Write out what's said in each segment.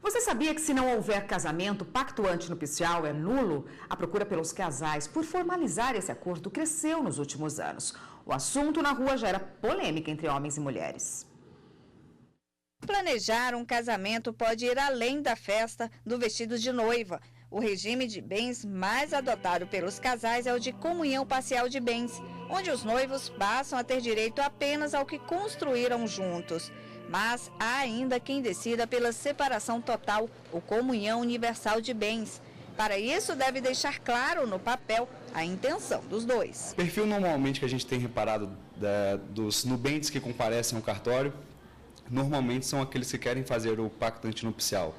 Você sabia que se não houver casamento, pacto antinupcial é nulo? A procura pelos casais por formalizar esse acordo cresceu nos últimos anos. O assunto na rua gera polêmica entre homens e mulheres. Planejar um casamento pode ir além da festa do vestido de noiva. O regime de bens mais adotado pelos casais é o de comunhão parcial de bens, onde os noivos passam a ter direito apenas ao que construíram juntos. Mas há ainda quem decida pela separação total ou comunhão universal de bens. Para isso, deve deixar claro no papel a intenção dos dois. O perfil normalmente que a gente tem reparado dos nubentes que comparecem ao cartório, normalmente são aqueles que querem fazer o pacto antinupcial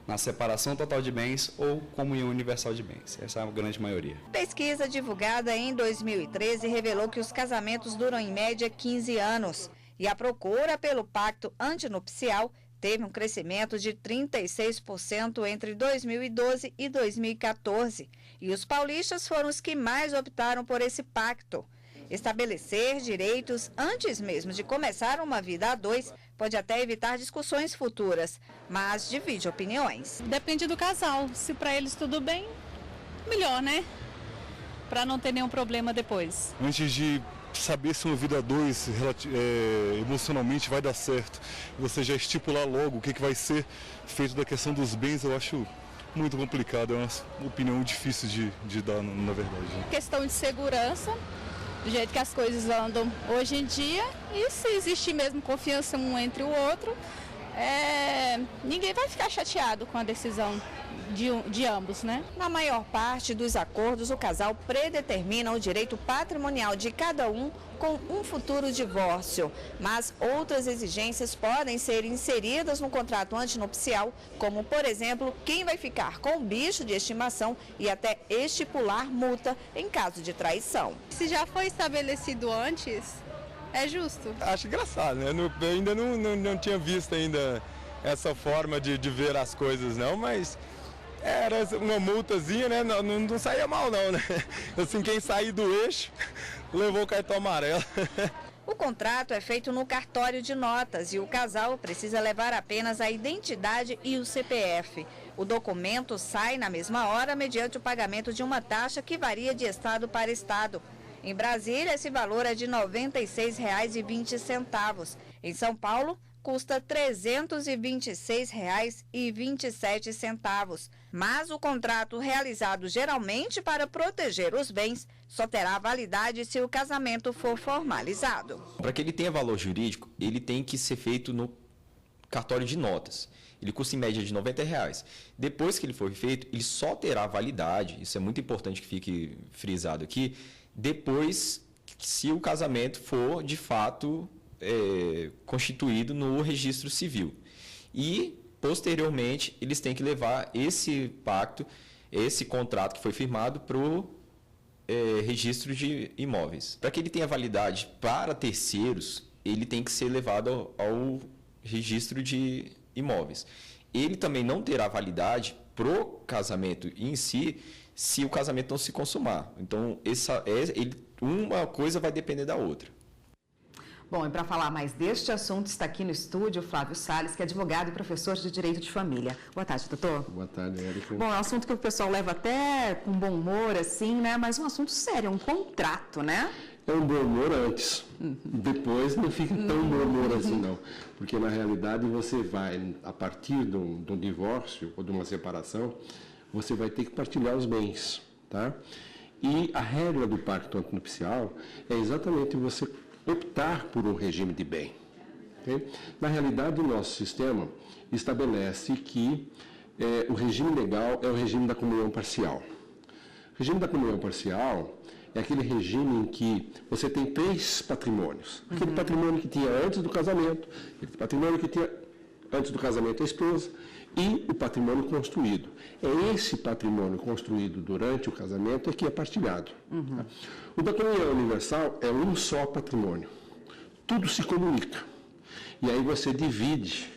na separação total de bens ou comunhão universal de bens. Essa é a grande maioria. Pesquisa divulgada em 2013 revelou que os casamentos duram em média 15 anos. E a procura pelo pacto antinupcial teve um crescimento de 36% entre 2012 e 2014. E os paulistas foram os que mais optaram por esse pacto. Estabelecer direitos antes mesmo de começar uma vida a dois pode até evitar discussões futuras, mas divide opiniões. Depende do casal. Se para eles tudo bem, melhor, né? Para não ter nenhum problema depois. Antes de saber se uma vida a dois emocionalmente vai dar certo, você já estipular logo o que vai ser feito da questão dos bens, eu acho muito complicado, é uma opinião difícil de dar, na verdade. Questão de segurança, do jeito que as coisas andam hoje em dia, e se existe mesmo confiança um entre o outro, ninguém vai ficar chateado com a decisão de ambos, né? Na maior parte dos acordos, o casal predetermina o direito patrimonial de cada um com um futuro divórcio. Mas outras exigências podem ser inseridas no contrato antinupcial, como, por exemplo, quem vai ficar com o bicho de estimação e até estipular multa em caso de traição. Se já foi estabelecido antes, é justo. Acho engraçado, né? Eu ainda não tinha visto ainda essa forma de ver as coisas, não, mas era uma multazinha, né? Não saía mal, não, né? Assim, quem sair do eixo levou o cartão amarelo. O contrato é feito no cartório de notas e o casal precisa levar apenas a identidade e o CPF. O documento sai na mesma hora mediante o pagamento de uma taxa que varia de estado para estado. Em Brasília, esse valor é de R$ 96,20. Em São Paulo, custa R$ 326,27. Mas o contrato realizado geralmente para proteger os bens só terá validade se o casamento for formalizado. Para que ele tenha valor jurídico, ele tem que ser feito no cartório de notas. Ele custa em média de R$ 90. Depois que ele for feito, ele só terá validade, isso é muito importante que fique frisado aqui, depois se o casamento for de fato constituído no registro civil. E, posteriormente, eles têm que levar esse pacto, esse contrato que foi firmado para o registro de imóveis. Para que ele tenha validade para terceiros, ele tem que ser levado ao registro de imóveis. Ele também não terá validade para o casamento em si, se o casamento não se consumar. Então, uma coisa vai depender da outra. Bom, e para falar mais deste assunto, está aqui no estúdio o Flávio Salles, que é advogado e professor de Direito de Família. Boa tarde, doutor. Boa tarde, Érica. Bom, é um assunto que o pessoal leva até com bom humor, assim, né? Mas um assunto sério, um contrato, né? É um bom humor antes. Depois não fica tão bom humor assim, não. Porque, na realidade, você vai, a partir de um divórcio ou de uma separação, você vai ter que partilhar os bens, tá? E a regra do pacto antinupcial é exatamente você optar por um regime de bem. Okay? Na realidade, o nosso sistema estabelece que o regime legal é o regime da comunhão parcial. O regime da comunhão parcial é aquele regime em que você tem 3 patrimônios. Aquele patrimônio que tinha antes do casamento, aquele patrimônio que tinha antes do casamento a esposa e o patrimônio construído. É esse patrimônio construído durante o casamento que é partilhado. Tá? O da comunhão universal é um só patrimônio. Tudo se comunica. E aí você divide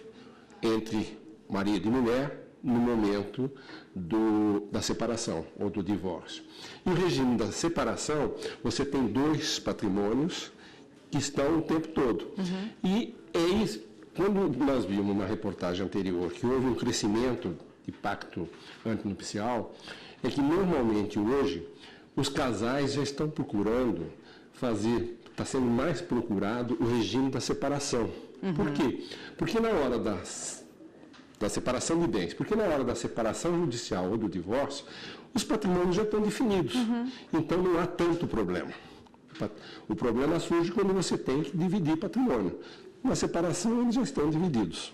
entre marido e mulher no momento da separação ou do divórcio. E o regime da separação, você tem 2 patrimônios que estão o tempo todo. E quando nós vimos na reportagem anterior que houve um crescimento de pacto antinupcial, é que normalmente hoje os casais já estão procurando está sendo mais procurado o regime da separação. Por quê? Porque na hora da separação de bens, porque na hora da separação judicial ou do divórcio, os patrimônios já estão definidos. Então não há tanto problema. O problema surge quando você tem que dividir patrimônio. Na separação, eles já estão divididos.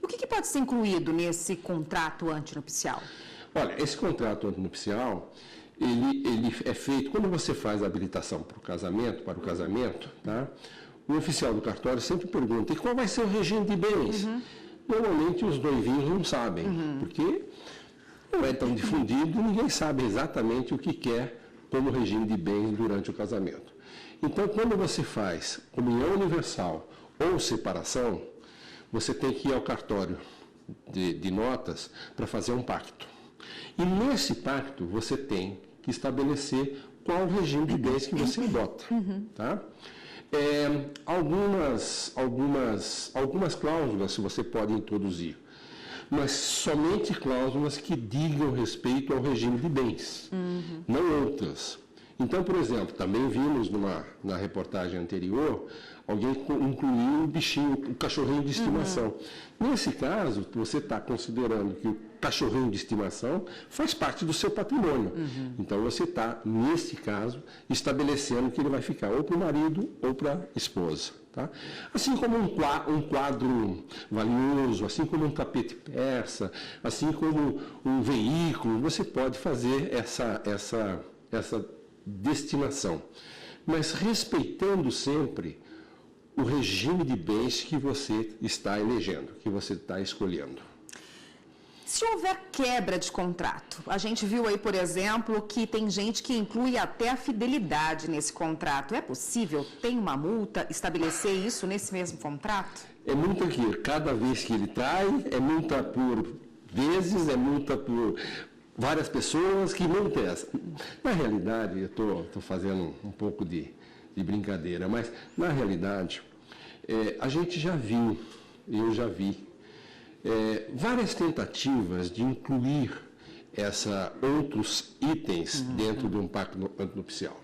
O que pode ser incluído nesse contrato antinupcial? Olha, esse contrato antinupcial, ele é feito, quando você faz a habilitação para o casamento, tá? O oficial do cartório sempre pergunta, e qual vai ser o regime de bens? Normalmente os noivinhos não sabem, porque não é tão difundido, ninguém sabe exatamente o que quer como regime de bens durante o casamento. Então, quando você faz comunhão universal ou separação, você tem que ir ao cartório de notas para fazer um pacto. E nesse pacto você tem que estabelecer qual o regime de bens que você adota. Tá? Algumas cláusulas você pode introduzir, mas somente cláusulas que digam respeito ao regime de bens, não outras. Então, por exemplo, também vimos na reportagem anterior, alguém incluiu o bichinho, o cachorrinho de estimação. Nesse caso, você está considerando que o cachorrinho de estimação faz parte do seu patrimônio. Então, você está, nesse caso, estabelecendo que ele vai ficar ou para o marido ou para a esposa. Tá? Assim como um quadro valioso, assim como um tapete persa, assim como um veículo, você pode fazer essa destinação, mas respeitando sempre o regime de bens que você está elegendo, que você está escolhendo. Se houver quebra de contrato, a gente viu aí, por exemplo, que tem gente que inclui até a fidelidade nesse contrato. É possível, tem uma multa, estabelecer isso nesse mesmo contrato? É multa que cada vez que ele trai, é multa por vezes, é multa por várias pessoas, que multa é essa? Na realidade, eu estou fazendo um pouco de brincadeira, mas na realidade, a gente já viu, eu já vi, várias tentativas de incluir outros itens dentro de um pacto antinupcial.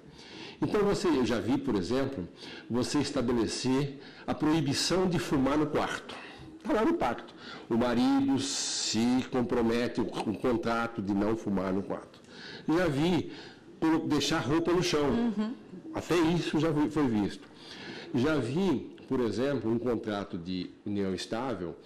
Então, eu já vi, por exemplo, você estabelecer a proibição de fumar no quarto. Está lá no pacto. O marido se compromete com o contrato de não fumar no quarto. Já vi deixar roupa no chão. Até isso já foi visto. Já vi, por exemplo, um contrato de união estável,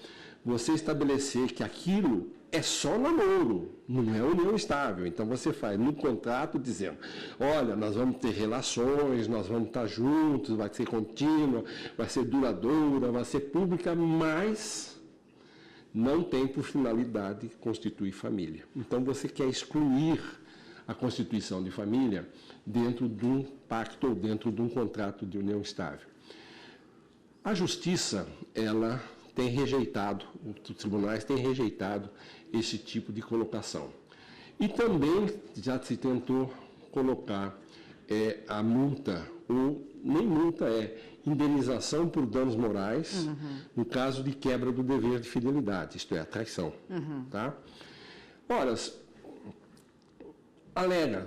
você estabelecer que aquilo é só namoro, não é união estável. Então você faz no contrato dizendo, olha, nós vamos ter relações, nós vamos estar juntos, vai ser contínua, vai ser duradoura, vai ser pública, mas não tem por finalidade constituir família. Então você quer excluir a constituição de família dentro de um pacto ou dentro de um contrato de união estável. A justiça, ela tem rejeitado, os tribunais têm rejeitado esse tipo de colocação. E também já se tentou colocar a multa, ou nem multa, indenização por danos morais, no caso de quebra do dever de fidelidade, isto é, a traição. Tá? Ora,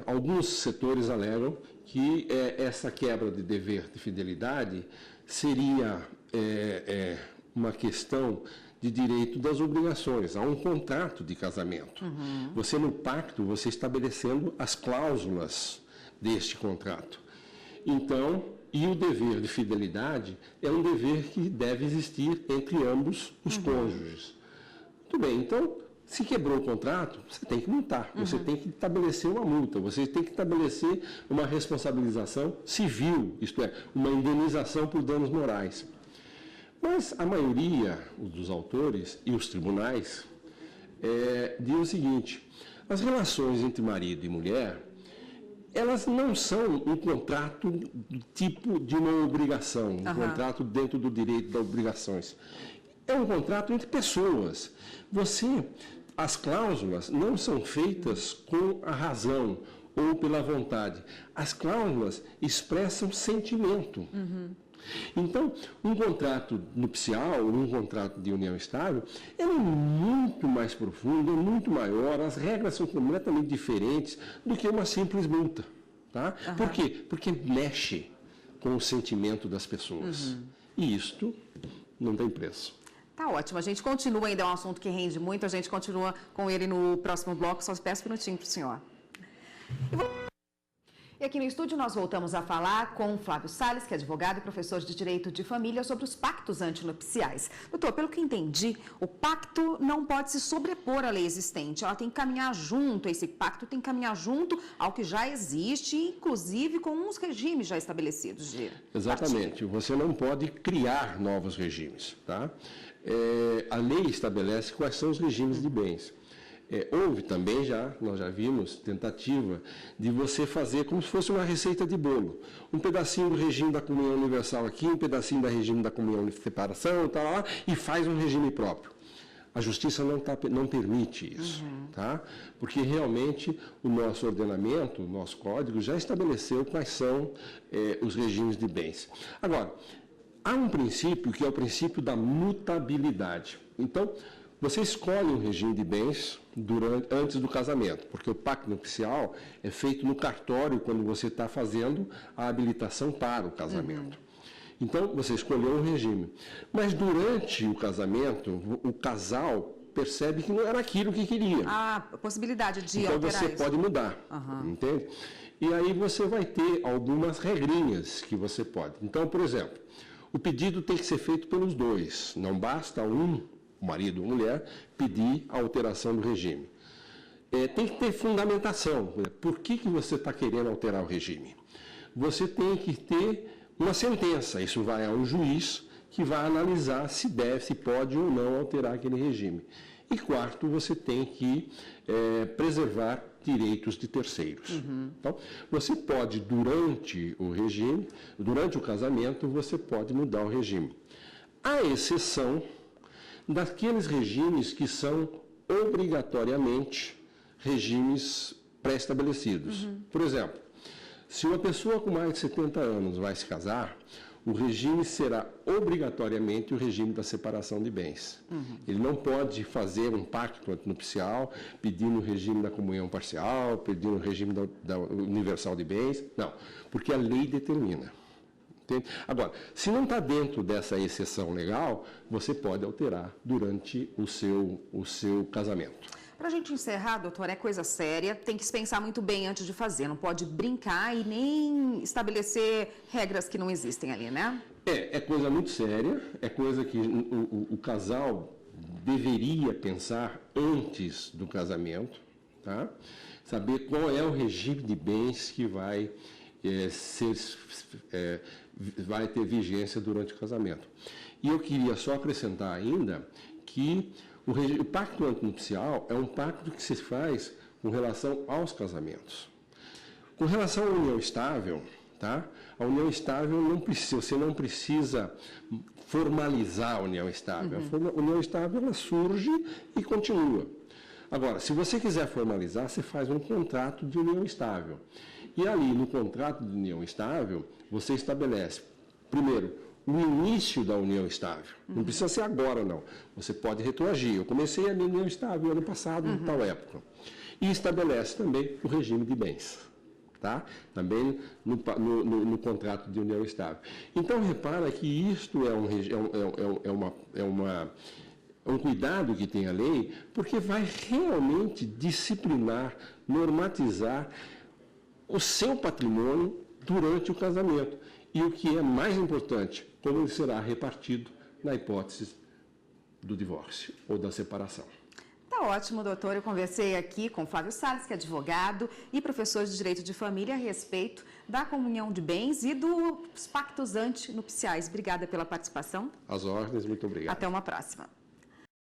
alguns setores alegam que essa quebra de dever de fidelidade seria uma questão de direito das obrigações. Há um contrato de casamento. Você, no pacto, você estabelecendo as cláusulas deste contrato. Então, e o dever de fidelidade é um dever que deve existir entre ambos os cônjuges. Muito bem, então, se quebrou o contrato, você tem que multar, você tem que estabelecer uma multa, você tem que estabelecer uma responsabilização civil, isto é, uma indenização por danos morais. Mas a maioria dos autores e os tribunais dizem o seguinte, as relações entre marido e mulher, elas não são um contrato do tipo de uma obrigação, um contrato dentro do direito das obrigações. É um contrato entre pessoas. As cláusulas não são feitas com a razão ou pela vontade. As cláusulas expressam sentimento. Então, um contrato nupcial, um contrato de união estável, é muito mais profundo, é muito maior, as regras são completamente diferentes do que uma simples multa. Tá? Por quê? Porque mexe com o sentimento das pessoas. E isto não tem preço. Tá ótimo. A gente continua, ainda é um assunto que rende muito, a gente continua com ele no próximo bloco, só peço um minutinho para o senhor. E aqui no estúdio nós voltamos a falar com Flávio Salles, que é advogado e professor de Direito de Família, sobre os pactos antinupciais. Doutor, pelo que entendi, o pacto não pode se sobrepor à lei existente. Ela tem que caminhar junto, esse pacto tem que caminhar junto ao que já existe, inclusive com uns regimes já estabelecidos de Exatamente. partilha. Você não pode criar novos regimes. Tá? A lei estabelece quais são os regimes de bens. Houve também nós já vimos, tentativa de você fazer como se fosse uma receita de bolo. Um pedacinho do regime da comunhão universal aqui, um pedacinho do regime da comunhão de separação, tá lá, e faz um regime próprio. A justiça não permite isso, tá? Porque realmente o nosso ordenamento, o nosso código, já estabeleceu quais são os regimes de bens. Agora, há um princípio que é o princípio da mutabilidade. Então, você escolhe um regime de bens antes do casamento, porque o pacto nupcial é feito no cartório quando você está fazendo a habilitação para o casamento. Então, você escolheu um regime. Mas durante o casamento, o casal percebe que não era aquilo que queria. A possibilidade de então, alterar você isso. pode mudar, entende? E aí você vai ter algumas regrinhas que você pode. Então, por exemplo, o pedido tem que ser feito pelos dois. Não basta o marido ou mulher, pedir a alteração do regime. Tem que ter fundamentação. Por que você está querendo alterar o regime? Você tem que ter uma sentença. Isso vai a um juiz que vai analisar se pode ou não alterar aquele regime. E quarto, você tem que preservar direitos de terceiros. Então, você pode, durante o casamento, você pode mudar o regime. À exceção daqueles regimes que são obrigatoriamente regimes pré-estabelecidos. Por exemplo, se uma pessoa com mais de 70 anos vai se casar, o regime será obrigatoriamente o regime da separação de bens. Ele não pode fazer um pacto antinupcial pedindo o regime da comunhão parcial, pedindo o regime da universal de bens. Não, porque a lei determina. Entende? Agora, se não está dentro dessa exceção legal, você pode alterar durante o seu casamento. Para a gente encerrar, doutor, é coisa séria, tem que se pensar muito bem antes de fazer, não pode brincar e nem estabelecer regras que não existem ali, né? É coisa muito séria, é coisa que o casal deveria pensar antes do casamento, tá? Saber qual é o regime de bens que vai ter vigência durante o casamento. E eu queria só acrescentar ainda que o pacto antinupcial é um pacto que se faz com relação aos casamentos. Com relação à união estável, tá? A união estável você não precisa formalizar a união estável. A união estável ela surge e continua. Agora, se você quiser formalizar, você faz um contrato de união estável. E ali, no contrato de união estável, você estabelece, primeiro, o início da união estável. Não precisa ser agora, não. Você pode retroagir. Eu comecei a minha união estável ano passado, em tal época. E estabelece também o regime de bens. Tá? Também no contrato de união estável. Então, repara que isto é um cuidado que tem a lei, porque vai realmente disciplinar, normatizar o seu patrimônio durante o casamento. E o que é mais importante, como ele será repartido na hipótese do divórcio ou da separação. Tá ótimo, doutor. Eu conversei aqui com Flávio Salles, que é advogado e professor de Direito de Família, a respeito da comunhão de bens e dos pactos antinupciais. Obrigada pela participação. Às ordens, muito obrigado. Até uma próxima.